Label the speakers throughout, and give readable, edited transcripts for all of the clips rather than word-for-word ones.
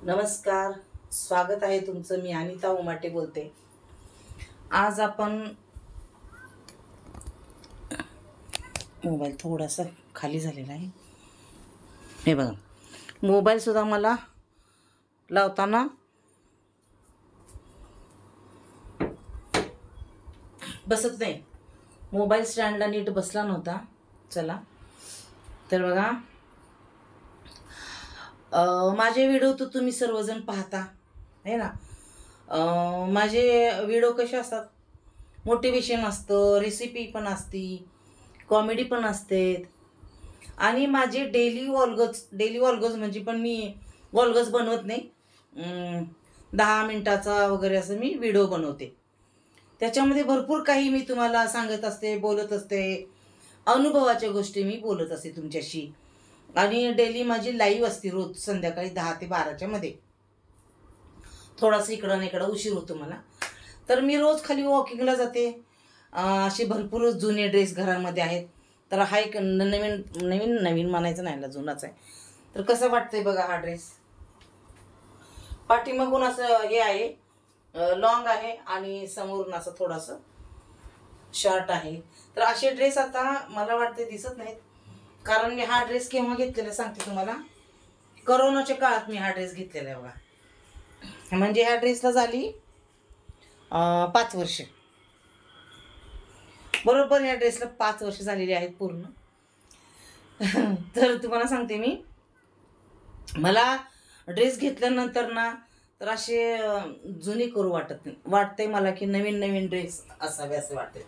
Speaker 1: नमस्कार, स्वागत आहे तुमचं. मी अनिता उमाटे बोलते. आज आपण मोबाईल थोडासा खाली झालेला आहे. हे बघा, मोबाईल सुद्धा मला लावताना बसत नाही. मोबाईल स्टँडला नीट बसला नव्हता. चला तर बघा, माझे व्हिडिओ तर तुम्ही सर्वजण पाहता आहे ना. माझे व्हिडिओ कसे असतात, मोटिवेशन असतं, रेसिपी पण असती, कॉमेडी पण असते. आणि माझे डेली व्लॉग्स म्हणजे पण मी व्लॉग्स बनवत नाही. 10 मिनटाचा वगैरे असं मी व्हिडिओ बनवते. त्याच्यामध्ये भरपूर काही मी तुम्हाला सांगत असते, बोलत असते, अनुभवाच्या गोष्टी मी बोलत असते तुमच्याशी. आणि डेली माझी लाईव्ह असते रोज संध्याकाळी 10 ते 12च्या मध्ये. थोडासा इकडं आणि इकडं उशीर होतो मला. तर मी रोज खाली वॉकिंगला जाते. असे भरपूर जुने ड्रेस घरामध्ये आहेत. तर हा एक नवीन नवीन नवीन म्हणायचं नाही, जुनाच आहे. तर कसं वाटतंय बघा हा ड्रेस. पाठीमागून असं हे आहे, लॉंग आहे आणि समोरून असं थोडंसं शॉर्ट आहे. तर असे ड्रेस आता मला वाटते दिसत नाहीत. कारण मी हा ड्रेस केव्हा घेतलेला सांगते तुम्हाला. करोनाच्या काळात मी हा ड्रेस घेतलेला आहे बघा. म्हणजे ह्या ड्रेसला झाली 5 वर्ष. बरोबर ह्या ड्रेसला 5 वर्ष झालेली आहेत पूर्ण. तर तुम्हाला सांगते मी, मला ड्रेस घेतल्यानंतर ना तर असे जुने करू वाटत नाही. वाटतंय मला की नवीन नवीन ड्रेस असावे असे वाटते.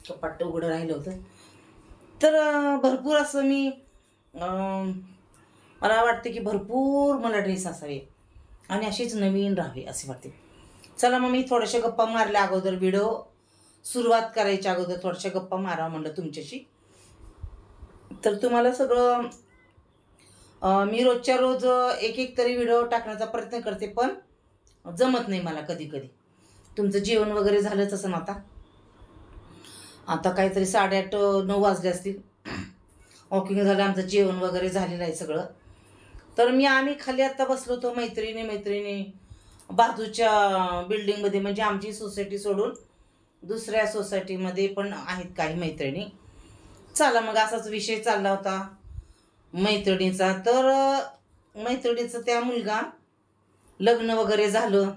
Speaker 1: कपाट उघडं राहिलं होतं. तर भरपूर असं मी मला वाटते की भरपूर मला ड्रेस असावे आणि अशीच नवीन राहावे असे वाटते. चला मग मी थोड्याशा गप्पा मारल्या अगोदर, व्हिडिओ सुरुवात करायच्या अगोदर थोड्याशा गप्पा मारावं म्हणलं तुमच्याशी. तर तुम्हाला सगळं मी रोजच्या रोज एक तरी व्हिडिओ टाकण्याचा प्रयत्न करते, पण जमत नाही मला कधी कधी. तुमचं जेवण वगैरे झालंच असं ना. आता काहीतरी 8:30-9 वाजले असतील. वॉकिंग झालं, आमचं जेवण वगैरे झालेलं आहे सगळं. तर आम्ही खाली आता बसलो होतो मैत्रिणी बाजूच्या बिल्डिंगमध्ये. म्हणजे आमची सोसायटी सोडून दुसऱ्या सोसायटीमध्ये पण आहेत काही मैत्रिणी. चला मग असाच विषय चालला होता मैत्रिणीचा. तर मैत्रिणीचं त्या मुलगा लग्न वगैरे झालं.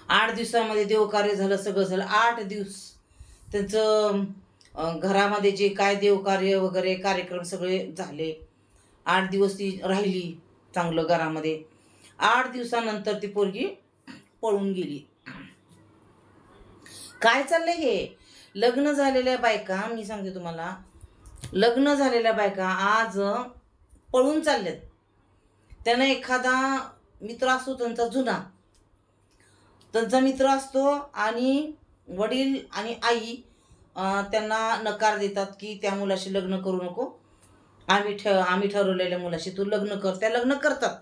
Speaker 1: 8 दिवसामध्ये देवकार्य झालं, सगळं झालं. 8 दिवस त्यांचं घरामध्ये जे काय देवकार्य वगैरे कार्यक्रम सगळे झाले. 8 दिवस ती राहिली चांगलं घरामध्ये. 8 दिवसानंतर ती पोरगी पळून गेली. काय चाललंय हे? लग्न झालेल्या बायका, मी सांगते तुम्हाला, लग्न झालेल्या बायका आज पळून चालल्यात. त्यांना एखादा मित्र असतो त्यांचा जुना, त्यांचा मित्र असतो आणि वडील आणि आई त्यांना नकार देतात की त्या मुलाशी लग्न करू नको, आम्ही ठरवलेल्या मुलाशी तू लग्न कर. त्या लग्न करतात,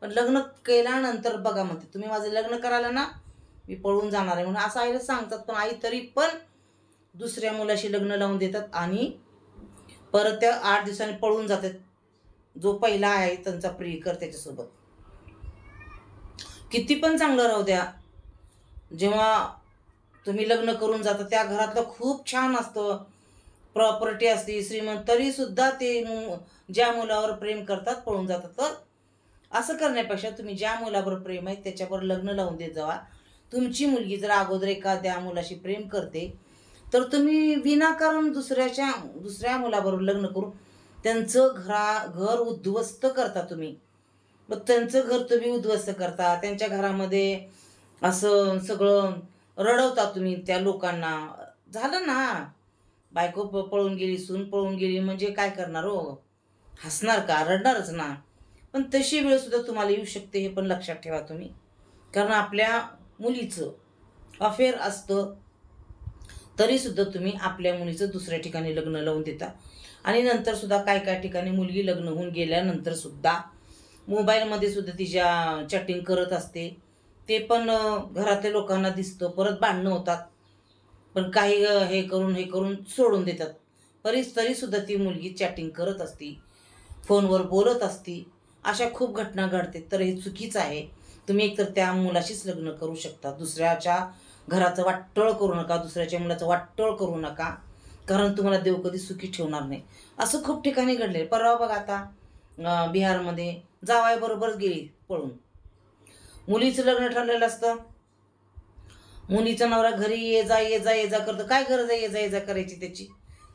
Speaker 1: पण लग्न केल्यानंतर बघा म्हणते, तुम्ही माझं लग्न करायला ना मी पळून जाणार आहे म्हणून असं आईला सांगतात. पण आई तरी पण दुसऱ्या मुलाशी लग्न लावून देतात आणि परत त्या 8 दिवसांनी पळून जातात. जो पहिला आहे त्यांचा प्रियकर त्याच्यासोबत. किती पण चांगलं राहू द्या, जेव्हा तुम्ही लग्न करून जाता त्या घरातलं खूप छान असतं, प्रॉपर्टी असते, श्रीमंत, तरी सुद्धा ते ज्या मुलावर प्रेम करतात पळून जातात. तर असं करण्यापेक्षा तुम्ही ज्या मुलावर प्रेम आहे त्याच्यावर लग्न लावून देत जावा. तुमची मुलगी जर अगोदर एखाद्या मुलाशी प्रेम करते तर तुम्ही विनाकारण दुसऱ्या मुलाबरोबर लग्न करून त्यांचं घर उद्ध्वस्त करता तुम्ही. मग त्यांचं घर तुम्ही उद्ध्वस्त करता, त्यांच्या घरामध्ये असं सगळं रडवता तुम्ही त्या लोकांना. झालं ना, बायको पळून गेली, सून पळून गेली म्हणजे काय करणार हो? हसणार का? रडणारच ना. पण तशी वेळ सुद्धा तुम्हाला येऊ शकते, हे पण लक्षात ठेवा तुम्ही. कारण आपल्या मुलीचं अफेअर असतं तरी सुद्धा तुम्ही आपल्या मुलीचं दुसऱ्या ठिकाणी लग्न लावून देता. आणि नंतर सुद्धा काय ठिकाणी मुलगी लग्न होऊन गेल्यानंतर सुद्धा मोबाईलमध्ये सुद्धा तिच्या चॅटिंग करत असते. ते पण घरातल्या लोकांना दिसतं. परत भांडणं होतात, पण काही हे करून सोडून देतात. तरी सुद्धा ती मुलगी चॅटिंग करत असते. फोनवर बोलत असती, अशा खूप घटना घडते. तर हे चुकीचं आहे. तुम्ही एकतर त्या मुलाशीच लग्न करू शकता. दुसऱ्याच्या घराचं वाटोळ करू नका, दुसऱ्याच्या मुलाचं वाटोळ करू नका, कारण तुम्हाला देव कधी सुखी ठेवणार नाही. असं खूप ठिकाणी घडले. परवा बघा आता बिहारमध्ये जावयाबरोबरच गेली पळून. मुलीचं लग्न ठरलेलं असतं, मुलीचा नवरा घरी ये जा ये जा ये जा करतो. काय गरज आहे ये जा करायची त्याची?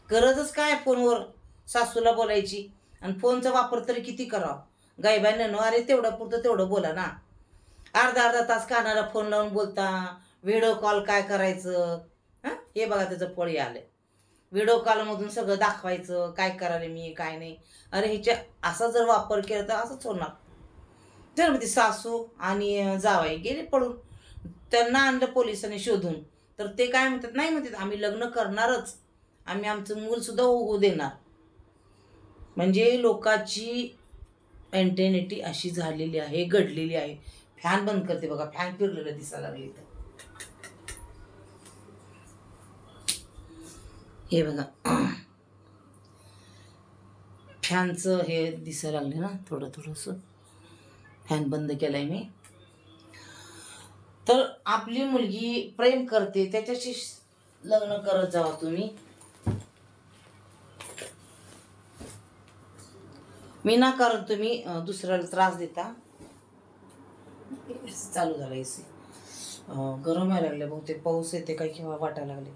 Speaker 1: गरजच काय फोनवर सासूला बोलायची? आणि फोनचा वापर तरी किती करावा? गायबानं अरे तेवढं पुरतं तेवढं बोला ना. अर्धा अर्धा तास कानाला फोन लावून बोलता, व्हिडिओ कॉल काय करायचं? हां, हे बघा त्याचं फळी आलं. व्हिडिओ कॉलमधून सगळं दाखवायचं, काय करायला मी काय नाही. अरे ह्याच्या असा जर वापर केला तर असंच होणार. तर मग ती सासू आणि जावई गेले पळून. त्यांना आणलं पोलिसांनी शोधून. तर ते काय म्हणतात, नाही म्हणतात आम्ही लग्न करणारच, आम्ही आमचं मूलसुद्धा होऊ देणार. म्हणजे लोकांची मेंटॅलिटी अशी झालेली आहे, घडलेली आहे. फॅन बंद करते बघा, फॅन फिरलेलं दिसायला लागले इथं. हे बघा फॅनचं हे दिसायला लागले ना थोडं थोडंसं. फॅन बंद केलाय मी. तर आपली मुलगी प्रेम करते, त्याच्याशी लग्न करत जावा तुम्ही. मी ना कारण तुम्ही दुसऱ्याला त्रास देता. चालू झाला एसी. गरम व्हायला लागले, बहुतेक पाऊस येते काय किंवा वाटायला लागले.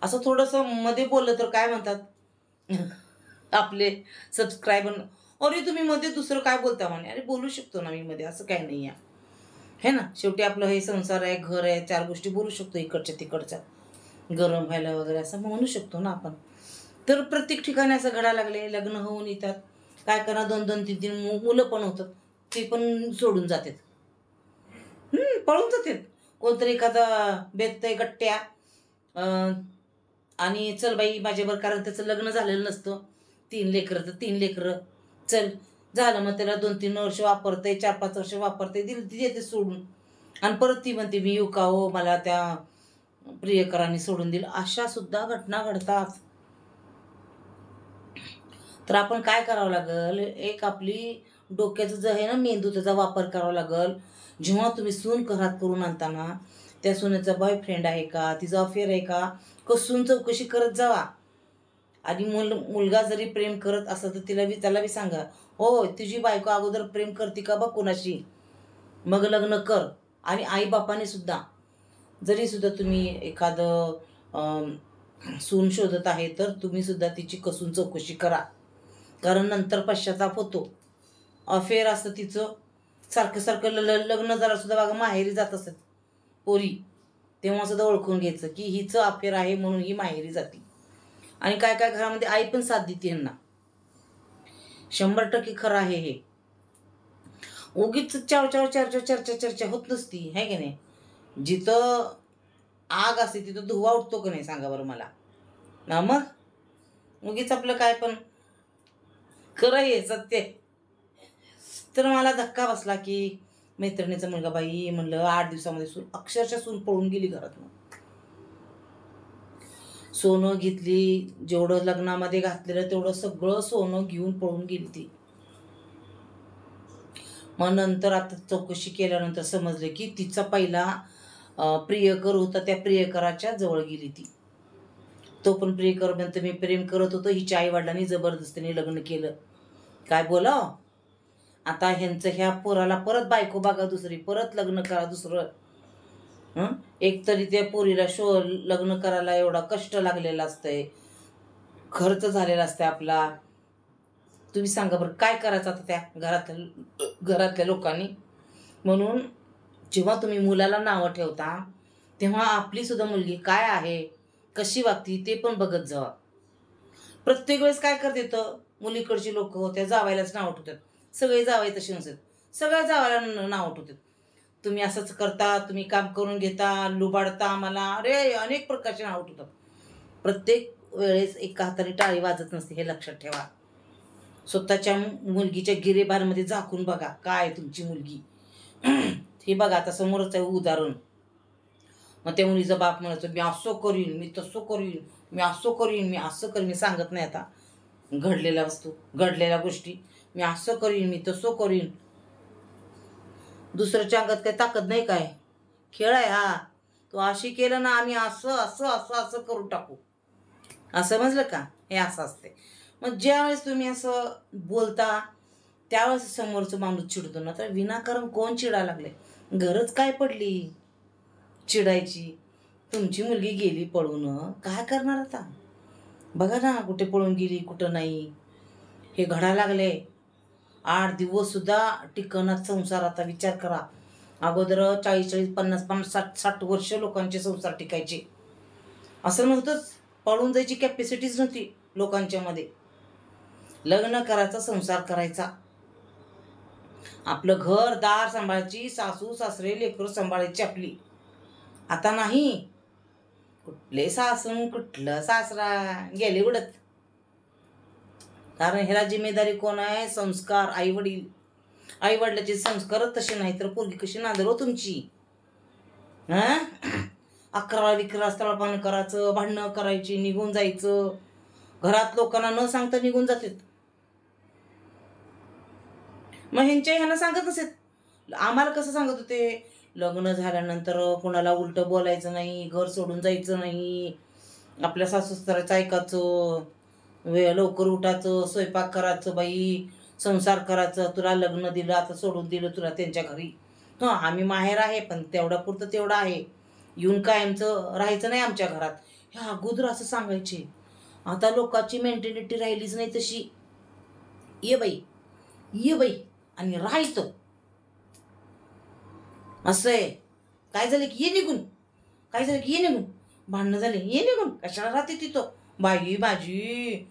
Speaker 1: असं थोडंसं मध्ये बोललं तर काय म्हणतात आपले सबस्क्रायबर, अरे तुम्ही मध्ये दुसरं काय बोलता म्हणे. अरे बोलू शकतो ना मी मध्ये, असं काही नाही आहे है ना. शेवटी आपलं हे संसार आहे, घर आहे, चार गोष्टी बोलू शकतो इकडच्या तिकडच्या. गरम व्हायला वगैरे असं म्हणू शकतो ना आपण. तर प्रत्येक ठिकाणी असं घडायला लागले. लग्न होऊन येतात, काय करा 2-2, 3-3 मुलं पण होतात, ते पण सोडून जातात, पळून जातात. कोणतरी एखादा बेतय गट्ट्या आणि चल बाई माझ्याबरोबर, कारण त्याचं लग्न झालेलं नसतं. 3 लेकरं तर 3 लेकरं, चल झालं. मग त्याला 2-3 वर्ष वापरते, 4-5 वर्ष वापरते, ती देते सोडून. आणि परत ती म्हणते मी येऊ का हो, मला त्या प्रियकरांनी सोडून दिलं. अशा सुद्धा घटना घडतात. तर आपण काय करावं लागल, एक आपली डोक्याचं जे आहे ना मेंदू, त्याचा वापर करावा लागल. जेव्हा तुम्ही सून घरात करून आणताना, त्या सुनेचा बॉयफ्रेंड आहे का, तिचा अफेअर आहे का, कसून चौकशी करत जावा. आणि मुलगा जरी प्रेम करत असला तर त्याला बी सांगा, हो तुझी बायको अगोदर प्रेम करते का बघ कोणाशी, मग लग्न कर. आणि आईबापाने सुद्धा, जरी सुद्धा तुम्ही एखादं सून शोधत आहे तर तुम्ही सुद्धा तिची कसून चौकशी करा, कारण नंतर पश्चाताप होतो. अफेअर असतं तिचं, सारखं सारखं लग्न झालं सुद्धा बघा माहेरी जात असत पोरी, तेव्हा सुद्धा ओळखून घ्यायचं की हिचं अफेअर आहे म्हणून ही माहेरी जाते. आणि काय काय घरामध्ये आई पण साथ देते यांना. 100% खरं आहे हे. उगीच चर्चा होत नसती, है की नाही. जिथं आग असते तिथं धुवा उठतो का नाही सांगा बरं मला ना. मग उगीच आपलं काय पण खरं आहे सत्य. तर मला धक्का बसला की मैत्रिणीचा मुलगा, बाई म्हणलं 8 दिवसामध्ये सून, अक्षरशः सून पळून गेली घरातून. सोनं घेतली, जेवढं लग्नामध्ये घातलेलं तेवढं सगळं सोनं घेऊन पळून गेली ती. मग नंतर आता चौकशी केल्यानंतर समजले की तिचा पहिला प्रियकर होता, त्या प्रियकराच्या जवळ गेली ती. तो पण प्रियकर म्हणतो मी प्रेम करत होतो, हिच्या आई वडिलांनी जबरदस्तीने लग्न केलं. काय बोलाव आता ह्यांचं, ह्या पोराला परत बायको बघा दुसरी, परत लग्न करा दुसरं. एक तरी त्या पोरीला लग्न करायला एवढा कष्ट लागलेला असतंय, खर्च झालेला असतंय आपला. तुम्ही सांगा बरं काय करायचं आता त्या घरातल्या लोकांनी. म्हणून जेव्हा तुम्ही मुलाला नावं ठेवता तेव्हा आपली सुद्धा मुलगी काय आहे, कशी वागती ते पण बघत जावा. प्रत्येक वेळेस काय करते तर मुलीकडची लोक त्या जावायलाच नाव ठेवतात. सगळे जावाई तसे नसतात, सगळ्या जावायला नाव ठेवतात. तुम्ही असंच करता, तुम्ही काम करून घेता, लुबाडता मला, अरे अनेक प्रकारचे नाव ठेवतात. प्रत्येक वेळेस एका हाताने टाळी वाजत नसते, हे लक्षात ठेवा. स्वतःच्या मुलगीच्या गिरेबानमध्ये झाकून बघा काय तुमची मुलगी. हे बघा आता समोरच आहे उदाहरण. मग त्या मुलीचा बाप म्हणायचं मी असं करीन, मी तसं करीन, मी असं करीन, मी असं करीन. मी सांगत नाही आता, घडलेल्या वस्तू, घडलेल्या गोष्टी, मी असं करीन, मी तसं करीन. दुसऱ्याच्या अंगात काही ताकद नाही काय? खेळ आहे हा. तो अशी केलं ना आम्ही असं असं असं असं करून टाकू, असं समजलं का? हे असं असते. मग ज्यावेळेस तुम्ही असं बोलता त्यावेळेस समोरचं माणूस चिडतो ना. तर विनाकारण कोण चिडायला लागले? गरज काय पडली चिडायची? तुमची मुलगी गेली पळून, काय करणार आता? बघा ना कुठे पळून गेली कुठं नाही. हे घडा लागले. 8 दिवस सुद्धा टिकणात संसार. आता विचार करा. अगोदर 40-40, 50-50, 60-60 वर्ष लोकांचे संसार टिकायचे. असं नव्हतंच. पळून जायची कॅपॅसिटीच नव्हती लोकांच्या मध्ये. लग्न करायचं, संसार करायचा, आपलं घर दार सांभाळायची, सासू सासरे लेकरं सांभाळायची आपली. आता नाही. कुठले सासू कुठलं सासरा गेले उडत. कारण ह्याला जिम्मेदारी कोण आहे? संस्कार, आई वडील. आई वडिलाचे संस्कारच तसे नाही तर पोरगी कशी नांदल हो तुमची? 11-11 स्थळपान करायचं, भांडणं करायची, निघून जायचं. घरात लोकांना न सांगता निघून जातात. मग ह्यांना सांगत नसेल. आम्हाला कसं सांगत होते? लग्न झाल्यानंतर कोणाला उलटं बोलायचं नाही, घर सोडून जायचं नाही, आपल्या सासूसासऱ्याचं ऐकायचं, लवकर उठायचं, स्वयंपाक करायचं, बाई संसार करायचं. तुला लग्न दिलं आता सोडून दिलं तुला त्यांच्या घरी. आम्ही माहेर आहे पण तेवढा पुरतं तेवढं आहे, येऊन कायमचं राहायचं नाही आमच्या घरात. ह्या अगोदर असं सांगायचे. आता लोकांची मेंटॅलिटी राहिलीच नाही तशी. ये बाई ये बाई आणि राहायचं असं आहे. काय झालं की ये निघून, काय झालं की ये निघून, भांडणं झाले ये निघून, कशाला राहते तिथं, बाई माझी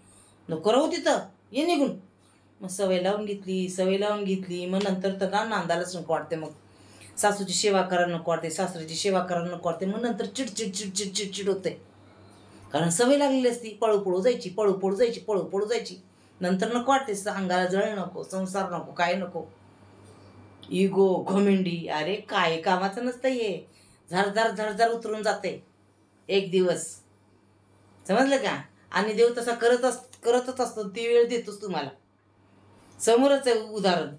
Speaker 1: नको राहू तिथं, ये निघून. मग सवय लावून घेतली. मग नंतर तर ना नांदायलाच नको वाटते. मग सासूची सेवा करायला नको वाटते, सासऱ्याची सेवा करायला नको वाटते. मग नंतर चिडचिड चिडचिड चिडचिड होते. कारण सवय लागलेली असती. पळू जायची. नंतर नको वाटते. अंगाला जळ नको, संसार नको, काय नको. इगो, घमेंडी, अरे काय कामाचं नसतं हे. झरझर उतरून जाते एक दिवस. समजलं का? आणि देव तसा करतच असतो. ती वेळ देतोच तुम्हाला. समोरच आहे उदाहरण.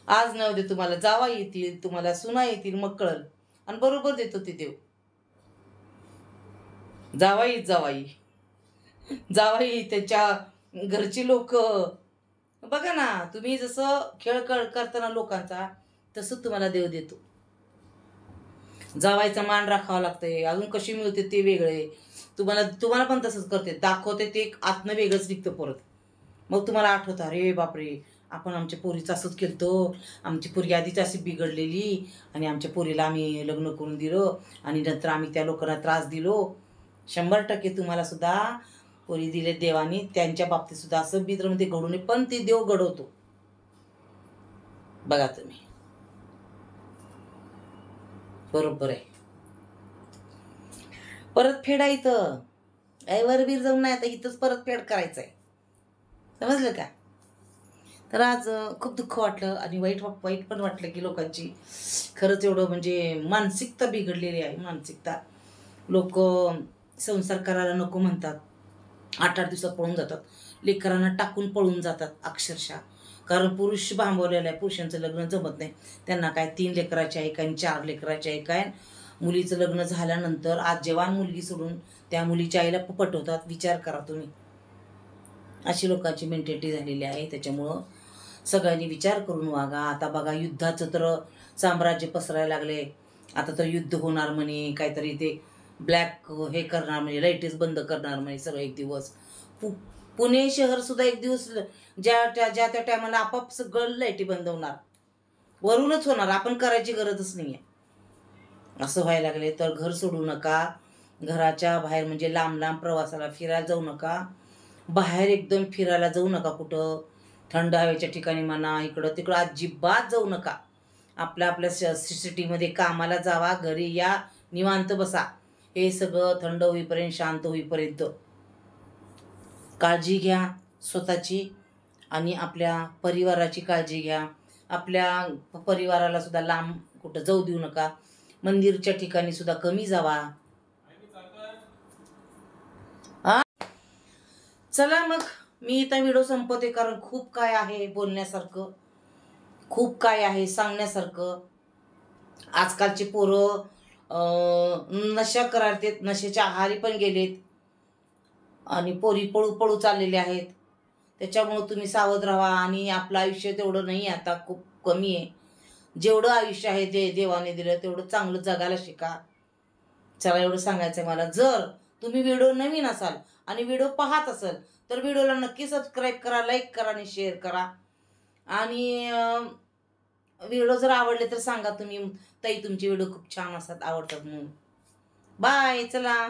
Speaker 1: आज न उद्या तुम्हाला जावा येतील, तुम्हाला सुना येतील, मग कळल. आणि बरोबर देतो ते देव. जावाई त्याच्या घरची लोक. बघा ना तुम्ही जसं खेळ करताना लोकांचा, तसं तुम्हाला देव देतो. जावायचा मान राखावा लागतंय. अजून कशी मिळते ते वेगळे. तुम्हाला पण तसंच करते, दाखवते ते आतनं वेगळंच निघतं परत. मग तुम्हाला आठवतं, अरे बापरे आपण आमच्या पोरीचं असंच केलं, आमची पोरगी आधीच अशी बिघडलेली आणि आमच्या पोरीला आम्ही लग्न करून दिलं आणि नंतर आम्ही त्या लोकांना त्रास दिलो. 100% तुम्हाला सुद्धा पोरी दिले देवानी, त्यांच्या बाबतीत सुद्धा असं बिद्रमध्ये घडू नये, पण ते देव घडवतो. बघा तुम्ही, बरोबर आहे. परत फेडायचं. वरबीर जाऊन नाही, आता इथंच परत फेड करायचं आहे. समजलं का? तर आज खूप दुःख वाटलं आणि वाईट पण वाटलं की लोकांची खरंच एवढं म्हणजे मानसिकता बिघडलेली आहे. मानसिकता. लोक संसार करायला नको म्हणतात, 8-8 दिवसात पळून जातात, लेकरांना टाकून पळून जातात अक्षरशः. कारण पुरुष भांबवलेला आहे. पुरुषांचं लग्न जमत नाही. त्यांना काय 3 लेकराचे आहे, काय 4 लेकराचे आहे, काय मुलीचं लग्न झाल्यानंतर आज जवान मुलगी सोडून त्या मुलीच्या आईला पटवतात. विचार करा तुम्ही. अशी लोकांची मेंटॅलिटी झालेली आहे. त्याच्यामुळं सगळ्यांनी विचार करून वागा. आता बघा युद्धाचं तर साम्राज्य पसरायला लागले. आता तर युद्ध होणार म्हणे, काहीतरी ते ब्लॅक हे करणार म्हणे, लाईटीच बंद करणार म्हणे सगळं एक दिवस. पुणे शहर सुद्धा एक दिवस ज्या त्या टायमाला आपाप सगळं लाईटी बंद होणार, वरूनच होणार, आपण करायची गरजच नाही आहे. असं व्हायला लागले. तर घर सोडू नका. घराच्या बाहेर म्हणजे लांब प्रवासाला फिरायला जाऊ नका. बाहेर एकदम फिरायला जाऊ नका. कुठं थंड हवेच्या ठिकाणी म्हणा, इकडं तिकडं अजिबात जाऊ नका. आपल्या सिटीमध्ये कामाला जावा, घरी या, निवांत बसा. हे सगळं थंड होईपर्यंत, शांत होईपर्यंत काळजी घ्या स्वतःची आणि आपल्या परिवाराची काळजी घ्या. आपल्या परिवाराला सुद्धा लांब कुठं जाऊ देऊ नका. मंदिरच्या ठिकाणी सुद्धा कमी जावा. चला मग मी इथं व्हिडिओ संपवते, कारण खूप काय आहे बोलण्यासारखं, खूप काय आहे सांगण्यासारखं. आजकालची पोरं नशा करायतेत, नशेच्या आहारी पण गेलेत आणि पोरी पळू पळू चाललेले आहेत. त्याच्यामुळं तुम्ही सावध राहा. आणि आपलं आयुष्य तेवढं नाही आहे, आता खूप कमी आहे. जेवढं आयुष्य आहे ते देवाने दिलं तेवढं चांगलं जगायला शिका. चला, एवढं सांगायचं आहे मला. जर तुम्ही व्हिडिओ नवीन असाल आणि व्हिडिओ पाहत असाल तर व्हिडिओला नक्की सबस्क्राईब करा, लाईक करा आणि शेअर करा. आणि व्हिडिओ जर आवडले तर सांगा तुम्ही, ताई तुमचे व्हिडिओ खूप छान असतात, आवडतात म्हणून. बाय, चला.